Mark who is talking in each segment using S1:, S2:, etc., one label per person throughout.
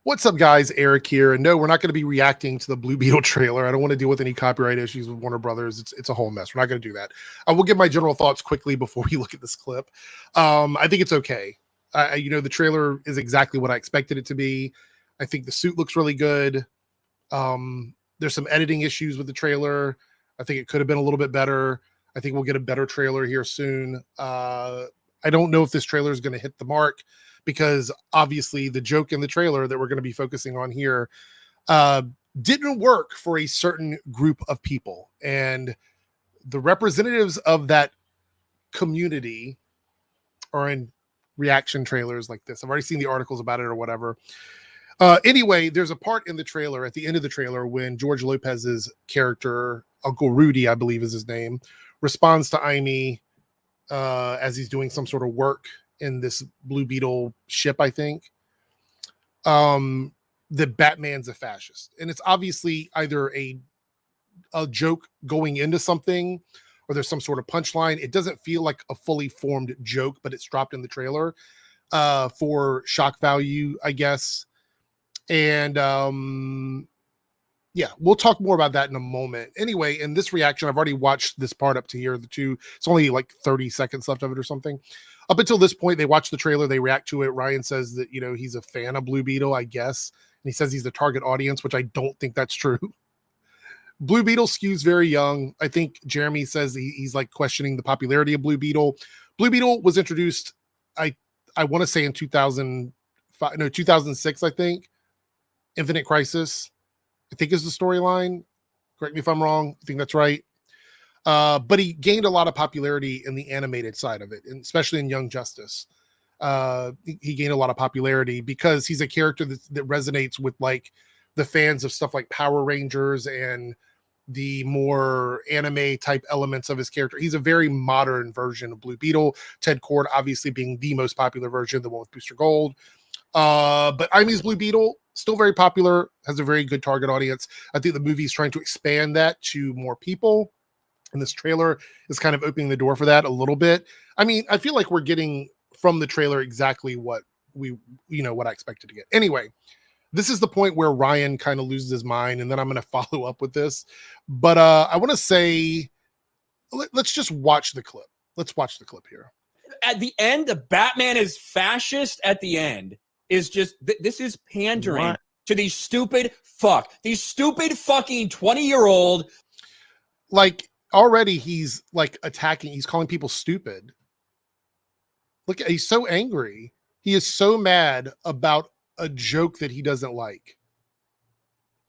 S1: What's up, guys? Eric here. And no, we're not going to be reacting to the Blue Beetle trailer. I don't want to deal with any copyright issues with Warner Brothers. It's a whole mess. We're not going to do that. I will give my general thoughts quickly before we look at this clip. I think it's okay. The trailer is exactly what I expected it to be. I think the suit looks really good. There's some editing issues with the trailer. I think it could have been a little bit better. I think we'll get a better trailer here soon. I don't know if this trailer is going to hit the mark, because obviously the joke in the trailer that we're going to be focusing on here didn't work for a certain group of people. And the representatives of that community are in reaction trailers like this. I've already seen the articles about it or whatever. Anyway, there's a part in the trailer, at the end of the trailer, when George Lopez's character, Uncle Rudy, I believe is his name, responds to Amy as he's doing some sort of work in this Blue Beetle ship, I think, that Batman's a fascist. And it's obviously either a joke going into something, or there's some sort of punchline. It doesn't feel like a fully formed joke, but it's dropped in the trailer for shock value, I guess. And yeah, we'll talk more about that in a moment. Anyway, in this reaction, I've already watched this part up to here. It's only like 30 seconds left of it or something. Up until this point, they watch the trailer, they react to it. Ryan says that, he's a fan of Blue Beetle, I guess. And he says he's the target audience, which I don't think that's true. Blue Beetle skews very young. I think Jeremy says he's like questioning the popularity of Blue Beetle. Blue Beetle was introduced, I want to say in 2006, I think. Infinite Crisis, I think, is the storyline. Correct me if I'm wrong. I think that's right. But he gained a lot of popularity in the animated side of it, and especially in Young Justice. He gained a lot of popularity because he's a character that resonates with like the fans of stuff like Power Rangers and the more anime type elements of his character. He's a very modern version of Blue Beetle. Ted Kord obviously being the most popular version, the one with Booster Gold. But Imy's Blue Beetle, still very popular, has a very good target audience. I think the movie is trying to expand that to more people, and this trailer is kind of opening the door for that a little bit. I mean, I feel like we're getting from the trailer exactly what what I expected to get. Anyway, this is the point where Ryan kind of loses his mind, and then I'm going to follow up with this. But I want to say, let's just watch the clip. Let's watch the clip here.
S2: At the end, the Batman is fascist at the end is just, this is pandering to these stupid fucking 20-year-old.
S1: Like, already he's like attacking, he's calling people stupid. Look, he's so angry. He is so mad about a joke that he doesn't like.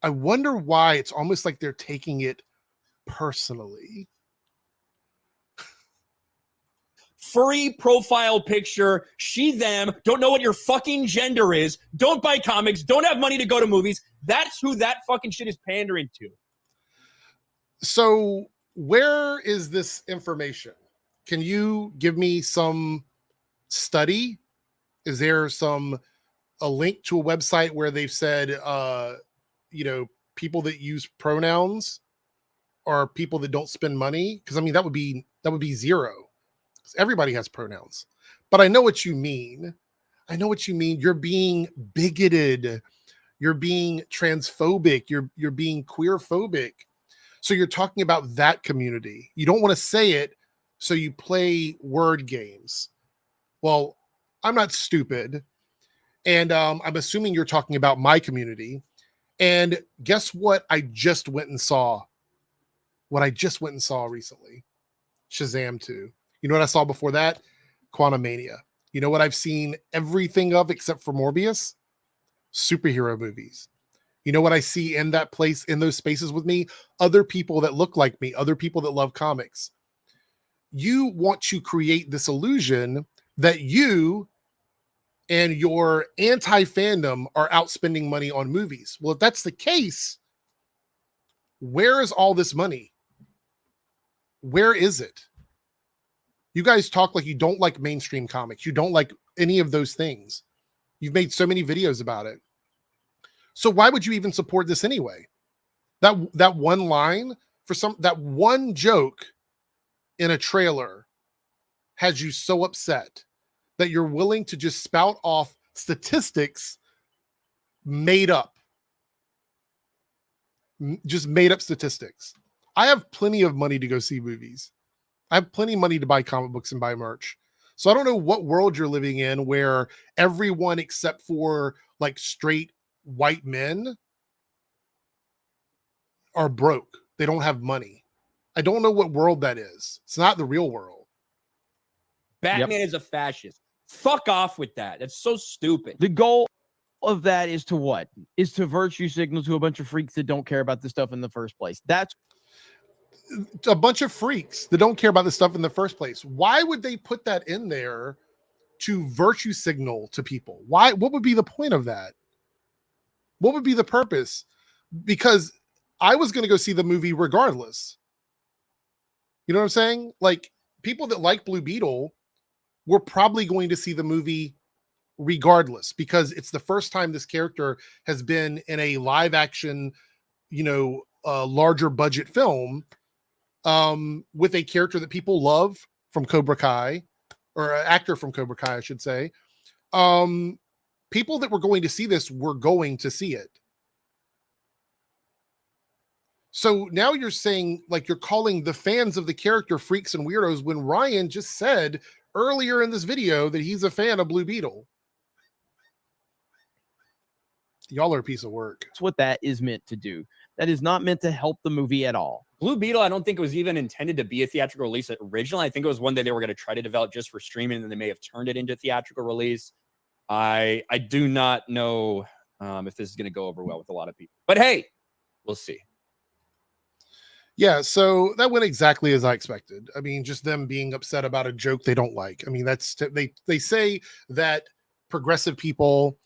S1: I wonder why it's almost like they're taking it personally.
S2: Furry profile picture, she, them, don't know what your fucking gender is, don't buy comics, don't have money to go to movies. That's who that fucking shit is pandering to.
S1: So where is this information? Can you give me some study? Is there a link to a website where they've said, people that use pronouns are people that don't spend money? Because I mean, that would be zero. Everybody has pronouns. But I know what you mean. You're being bigoted. You're being transphobic. You're being queerphobic. So you're talking about that community. You don't want to say it, so you play word games. Well, I'm not stupid. And I'm assuming you're talking about my community. And guess what I just went and saw? What I just went and saw recently? Shazam 2. You know what I saw before that? Quantumania. You know what I've seen everything of except for Morbius? Superhero movies. You know what I see in that place, in those spaces with me? Other people that look like me, other people that love comics. You want to create this illusion that you and your anti-fandom are outspending money on movies. Well, if that's the case, where is all this money? Where is it? You guys talk like you don't like mainstream comics. You don't like any of those things. You've made so many videos about it. So why would you even support this anyway? That one line that one joke in a trailer has you so upset that you're willing to just spout off statistics made up, just made up statistics. I have plenty of money to go see movies. I have plenty of money to buy comic books and buy merch. So I don't know what world you're living in where everyone except for like straight white men are broke. They don't have money. I don't know what world that is. It's not the real world.
S2: Batman is a fascist. Fuck off with that. That's so stupid.
S3: The goal of that is to what? Is to virtue signal to a bunch of freaks that don't care about this stuff in the first place. That's
S1: a bunch of freaks that don't care about this stuff in the first place. Why would they put that in there to virtue signal to people? Why? What would be the point of that? What would be the purpose? Because I was going to go see the movie regardless. You know what I'm saying? Like, people that like Blue Beetle were probably going to see the movie regardless, because it's the first time this character has been in a live action, larger budget film, with a character that people love from Cobra Kai, or an actor from Cobra Kai, I should say. People that were going to see this were going to see it. So now you're saying, like, you're calling the fans of the character freaks and weirdos when Ryan just said earlier in this video that he's a fan of Blue Beetle. Y'all are a piece of work.
S3: That's what that is meant to do. That is not meant to help the movie at all.
S2: Blue Beetle, I don't think it was even intended to be a theatrical release originally. I think it was one that they were going to try to develop just for streaming, and then they may have turned it into a theatrical release. I do not know if this is going to go over well with a lot of people. But hey, we'll see.
S1: Yeah, so that went exactly as I expected. I mean, just them being upset about a joke they don't like. I mean, they say that progressive people,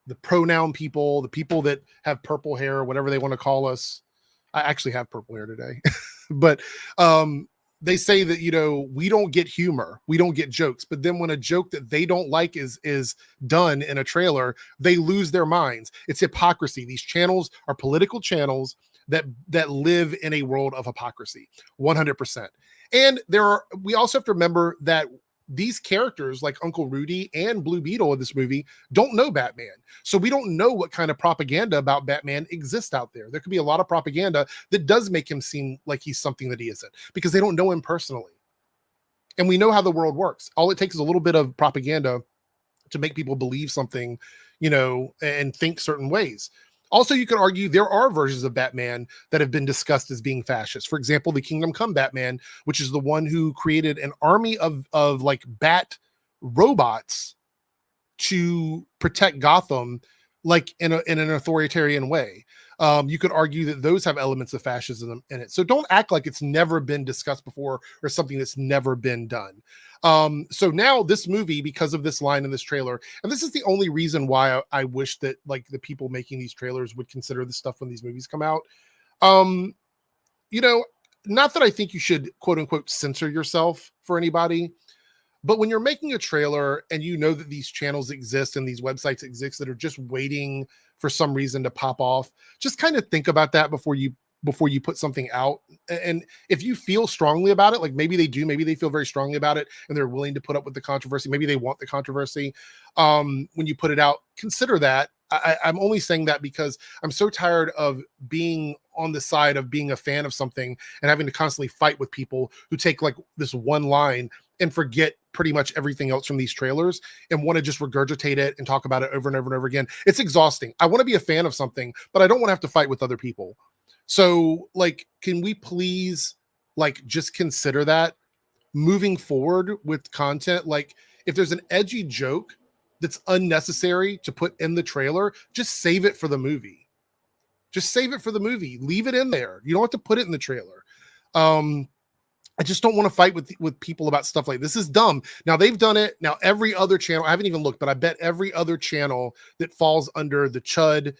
S1: the pronoun people, the people that have purple hair, whatever they want to call us. I actually have purple hair today. But they say that, we don't get humor, we don't get jokes. But then when a joke that they don't like is done in a trailer, they lose their minds. It's hypocrisy. These channels are political channels that live in a world of hypocrisy, 100%. And we also have to remember that these characters like Uncle Rudy and Blue Beetle in this movie don't know Batman. So we don't know what kind of propaganda about Batman exists out there. There could be a lot of propaganda that does make him seem like he's something that he isn't, because they don't know him personally. And we know how the world works. All it takes is a little bit of propaganda to make people believe something, and think certain ways. Also, you could argue there are versions of Batman that have been discussed as being fascist. For example, the Kingdom Come Batman, which is the one who created an army of like bat robots to protect Gotham, like in an authoritarian way. You could argue that those have elements of fascism in it. So don't act like it's never been discussed before or something that's never been done. So now this movie, because of this line in this trailer, and this is the only reason why I wish that like the people making these trailers would consider this stuff when these movies come out. Not that I think you should quote unquote censor yourself for anybody, but when you're making a trailer and you know that these channels exist and these websites exist that are just waiting for some reason to pop off, just kind of think about that before you put something out. And if you feel strongly about it, like maybe they do, maybe they feel very strongly about it and they're willing to put up with the controversy, maybe they want the controversy, when you put it out, consider that. I'm only saying that because I'm so tired of being on the side of being a fan of something and having to constantly fight with people who take like this one line and forget pretty much everything else from these trailers and want to just regurgitate it and talk about it over and over and over again. It's exhausting. I want to be a fan of something, but I don't want to have to fight with other people. So like, can we please like just consider that moving forward with content? Like if there's an edgy joke that's unnecessary to put in the trailer, just save it for the movie. Just save it for the movie. Leave it in there. You don't have to put it in the trailer. I just don't want to fight with people about stuff like this. Is dumb. Now they've done it. Now every other channel, I haven't even looked, but I bet every other channel that falls under the chud,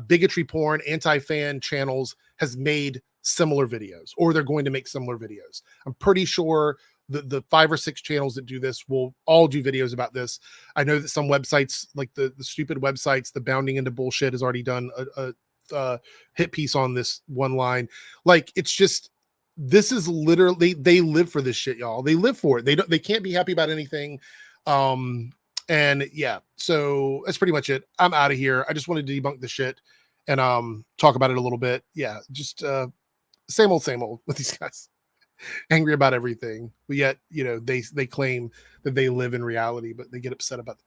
S1: bigotry porn, anti-fan channels has made similar videos, or they're going to make similar videos. I'm pretty sure the 5 or 6 channels that do this will all do videos about this. I know that some websites, like the stupid websites, the Bounding Into Bullshit has already done a hit piece on this one line. Like, it's just, this is literally, they live for this shit, y'all. They live for it. They can't be happy about anything. And And yeah, so that's pretty much it. I'm out of here. I just wanted to debunk the shit and talk about it a little bit. Yeah, just same old with these guys. Angry about everything. But yet, they claim that they live in reality, but they get upset about